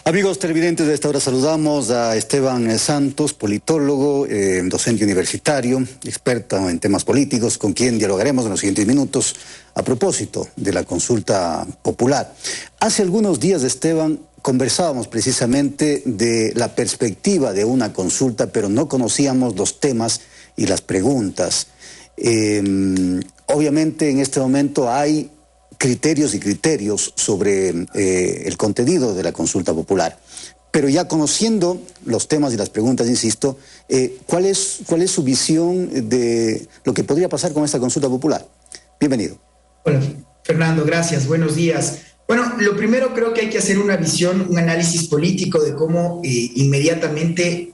Amigos televidentes, de esta hora saludamos a Esteban Santos, politólogo, docente universitario, experto en temas políticos, con quien dialogaremos en los siguientes minutos a propósito de la consulta popular. Hace algunos días, Esteban, conversábamos precisamente de la perspectiva de una consulta, pero no conocíamos los temas y las preguntas. Obviamente en este momento hay criterios y criterios sobre el contenido de la consulta popular. Pero ya conociendo los temas y las preguntas, insisto, ¿cuál es su visión de lo que podría pasar con esta consulta popular? Bienvenido. Hola, Fernando, gracias. Buenos días. Bueno, lo primero creo que hay que hacer una visión, un análisis político de cómo inmediatamente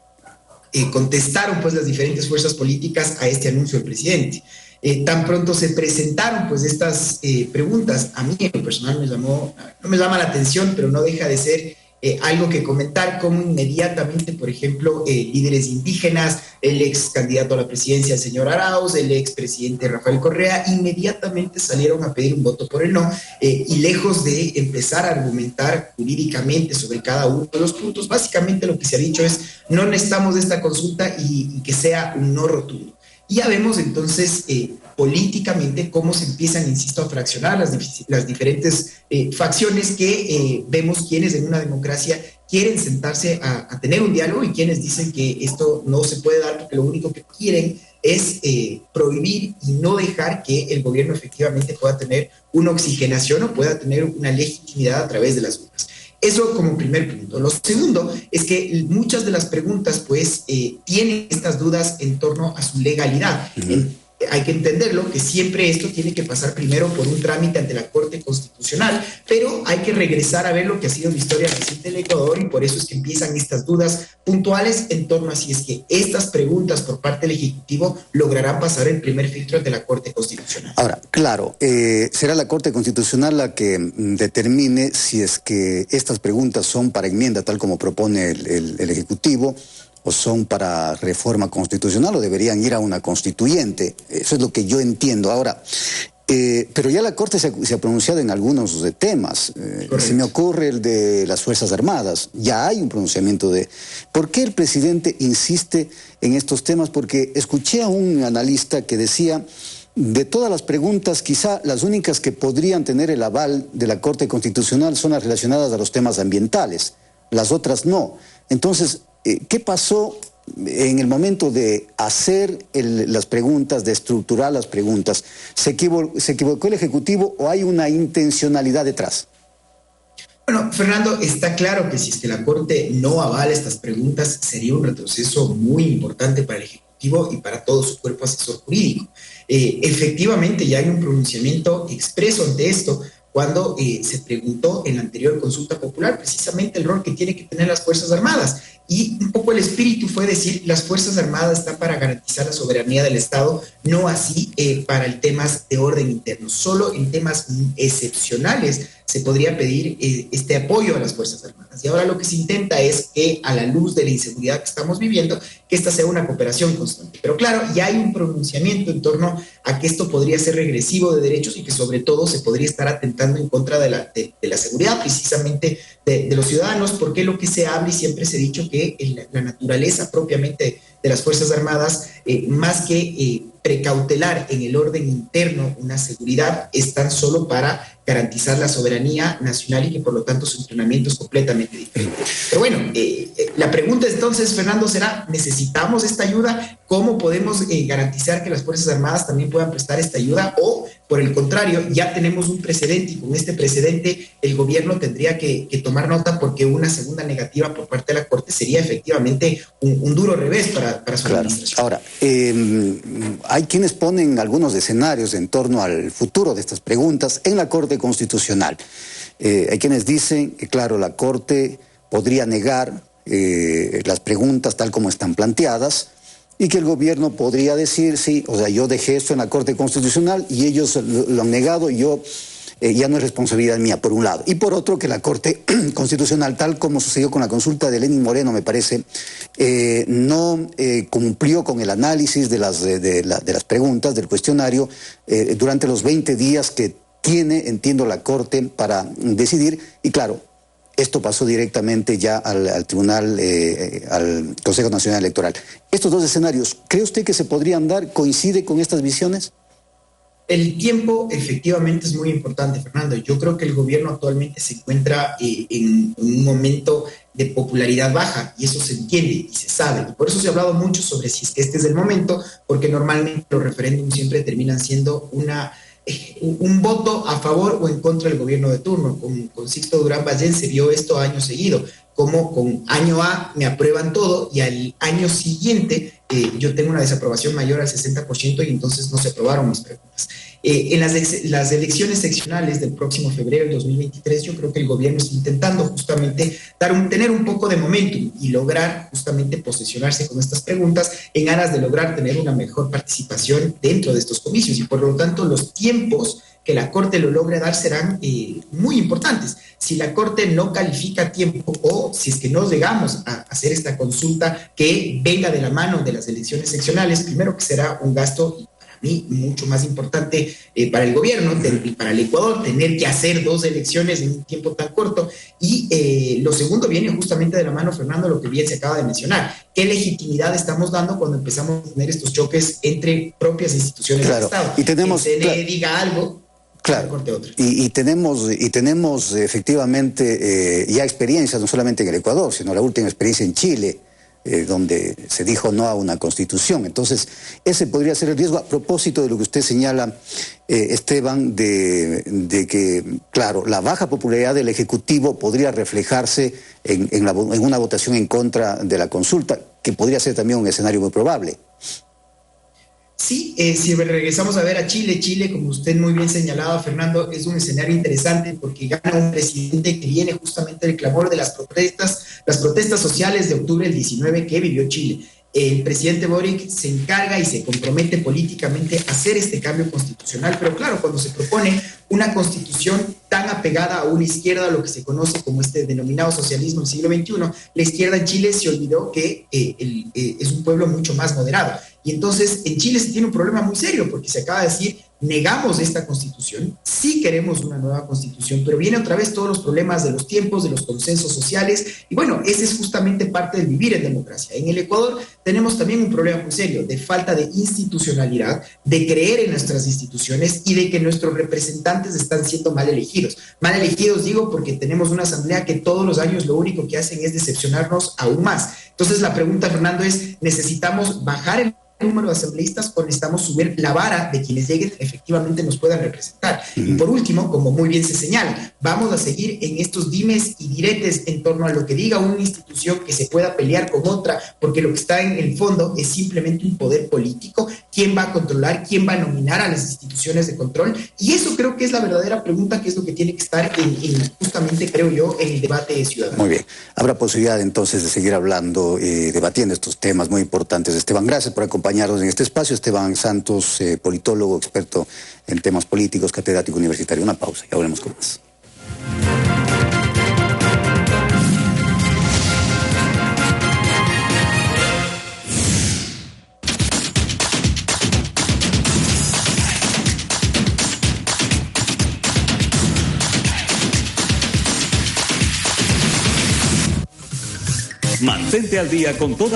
contestaron pues las diferentes fuerzas políticas a este anuncio del presidente. Tan pronto se presentaron pues estas preguntas, a mí en lo personal no me llama la atención, pero no deja de ser algo que comentar, como inmediatamente, por ejemplo, líderes indígenas, el ex candidato a la presidencia, el señor Arauz, el ex presidente Rafael Correa, inmediatamente salieron a pedir un voto por el no, y lejos de empezar a argumentar jurídicamente sobre cada uno de los puntos, básicamente lo que se ha dicho es, no necesitamos de esta consulta y que sea un no rotundo. Y ya vemos entonces políticamente cómo se empiezan, insisto, a fraccionar las diferentes facciones que vemos quienes en una democracia quieren sentarse a tener un diálogo y quienes dicen que esto no se puede dar porque lo único que quieren es prohibir y no dejar que el gobierno efectivamente pueda tener una oxigenación o pueda tener una legitimidad a través de las urnas. Eso como primer punto. Lo segundo es que muchas de las preguntas pues tienen estas dudas en torno a su legalidad. Hay que entenderlo, que siempre esto tiene que pasar primero por un trámite ante la Corte Constitucional, pero hay que regresar a ver lo que ha sido la historia reciente del Ecuador y por eso es que empiezan estas dudas puntuales en torno a si es que estas preguntas por parte del Ejecutivo lograrán pasar el primer filtro ante la Corte Constitucional. Ahora, claro, será la Corte Constitucional la que determine si es que estas preguntas son para enmienda tal como propone el Ejecutivo, o son para reforma constitucional, o deberían ir a una constituyente. Eso es lo que yo entiendo. Ahora, pero ya la Corte se ha pronunciado en algunos temas. Se me ocurre el de las Fuerzas Armadas. Ya hay un pronunciamiento de... ¿Por qué el presidente insiste en estos temas? Porque escuché a un analista que decía, de todas las preguntas, quizá las únicas que podrían tener el aval de la Corte Constitucional son las relacionadas a los temas ambientales. Las otras no. Entonces, ¿qué pasó en el momento de hacer las preguntas, de estructurar las preguntas? ¿Se equivocó el Ejecutivo o hay una intencionalidad detrás? Bueno, Fernando, está claro que si es que la Corte no avala estas preguntas, sería un retroceso muy importante para el Ejecutivo y para todo su cuerpo asesor jurídico. Efectivamente, ya hay un pronunciamiento expreso ante esto, cuando se preguntó en la anterior consulta popular precisamente el rol que tiene que tener las Fuerzas Armadas. Y un poco el espíritu fue decir, las Fuerzas Armadas están para garantizar la soberanía del Estado, no así para el temas de orden interno. Solo en temas excepcionales se podría pedir este apoyo a las Fuerzas Armadas. Y ahora lo que se intenta es que, a la luz de la inseguridad que estamos viviendo, que esta sea una cooperación constante. Pero claro, ya hay un pronunciamiento en torno a que esto podría ser regresivo de derechos y que sobre todo se podría estar atentando en contra de la seguridad precisamente de los ciudadanos, porque lo que se habla y siempre se ha dicho que la naturaleza propiamente de las Fuerzas Armadas, más que precautelar en el orden interno una seguridad, es tan solo para garantizar la soberanía nacional y que por lo tanto su entrenamiento es completamente diferente. Pero bueno, la pregunta entonces, Fernando, será, ¿necesitamos esta ayuda? ¿Cómo podemos garantizar que las Fuerzas Armadas también puedan prestar esta ayuda? O, por el contrario, ya tenemos un precedente y con este precedente el gobierno tendría que tomar nota, porque una segunda negativa por parte de la Corte sería efectivamente un duro revés para su administración. Ahora, hay quienes ponen algunos escenarios en torno al futuro de estas preguntas en la Corte Constitucional. Hay quienes dicen que, claro, la Corte podría negar las preguntas tal como están planteadas y que el gobierno podría decir, sí, o sea, yo dejé esto en la Corte Constitucional y ellos lo han negado y yo... ya no es responsabilidad mía, por un lado. Y por otro, que la Corte Constitucional, tal como sucedió con la consulta de Lenín Moreno, me parece, no cumplió con el análisis de las preguntas, del cuestionario, durante los 20 días que tiene, entiendo, la Corte para decidir. Y claro, esto pasó directamente ya al Tribunal, al Consejo Nacional Electoral. Estos dos escenarios, ¿cree usted que se podrían dar? ¿Coincide con estas visiones? El tiempo efectivamente es muy importante, Fernando. Yo creo que el gobierno actualmente se encuentra en un momento de popularidad baja y eso se entiende y se sabe. Y por eso se ha hablado mucho sobre si es que este es el momento, porque normalmente los referéndums siempre terminan siendo un voto a favor o en contra del gobierno de turno. Con Sixto Durán Ballén se vio esto años seguido, como con año A me aprueban todo y al año siguiente yo tengo una desaprobación mayor al 60% y entonces no se aprobaron mis preguntas. En las elecciones seccionales del próximo febrero del 2023, yo creo que el gobierno está intentando justamente tener un poco de momentum y lograr justamente posesionarse con estas preguntas en aras de lograr tener una mejor participación dentro de estos comicios y por lo tanto los tiempos que la Corte lo logre dar serán muy importantes. Si la Corte no califica a tiempo o si es que no llegamos a hacer esta consulta que venga de la mano de las elecciones seccionales, primero que será un gasto para mí mucho más importante para el gobierno y para el Ecuador, tener que hacer 2 elecciones en un tiempo tan corto. Y lo segundo viene justamente de la mano, Fernando, lo que bien se acaba de mencionar. ¿Qué legitimidad estamos dando cuando empezamos a tener estos choques entre propias instituciones del Estado? Y tenemos, que se diga algo. Claro, y tenemos efectivamente ya experiencias, no solamente en el Ecuador, sino la última experiencia en Chile, donde se dijo no a una constitución. Entonces, ese podría ser el riesgo a propósito de lo que usted señala, Esteban, de que, claro, la baja popularidad del Ejecutivo podría reflejarse en una votación en contra de la consulta, que podría ser también un escenario muy probable. Sí, si regresamos a ver a Chile, como usted muy bien señalaba, Fernando, es un escenario interesante porque gana un presidente que viene justamente del clamor de las protestas sociales de octubre del 19 que vivió Chile. El presidente Boric se encarga y se compromete políticamente a hacer este cambio constitucional, pero claro, cuando se propone una constitución tan apegada a una izquierda, lo que se conoce como este denominado socialismo del siglo XXI, la izquierda en Chile se olvidó que es un pueblo mucho más moderado. Y entonces en Chile se tiene un problema muy serio porque se acaba de decir, negamos esta constitución, sí queremos una nueva constitución, pero viene otra vez todos los problemas de los tiempos, de los consensos sociales, y bueno, ese es justamente parte del vivir en democracia. En el Ecuador tenemos también un problema muy serio de falta de institucionalidad, de creer en nuestras instituciones y de que nuestros representantes están siendo mal elegidos. Mal elegidos digo porque tenemos una asamblea que todos los años lo único que hacen es decepcionarnos aún más. Entonces la pregunta, Fernando, es, ¿necesitamos bajar el número de asambleístas o necesitamos subir la vara de quienes lleguen efectivamente nos puedan representar? Y por último, como muy bien se señala, vamos a seguir en estos dimes y diretes en torno a lo que diga una institución que se pueda pelear con otra, porque lo que está en el fondo es simplemente un poder político. ¿Quién va a controlar? ¿Quién va a nominar a las instituciones de control? Y eso creo que es la verdadera pregunta, que es lo que tiene que estar justamente, creo yo, en el debate ciudadano. Muy bien. Habrá posibilidad entonces de seguir hablando, debatiendo estos temas muy importantes. Esteban, gracias por acompañarnos en este espacio. Esteban Santos, politólogo, experto en temas políticos, catedrático universitario. Una pausa y hablemos con más. Mantente al día con toda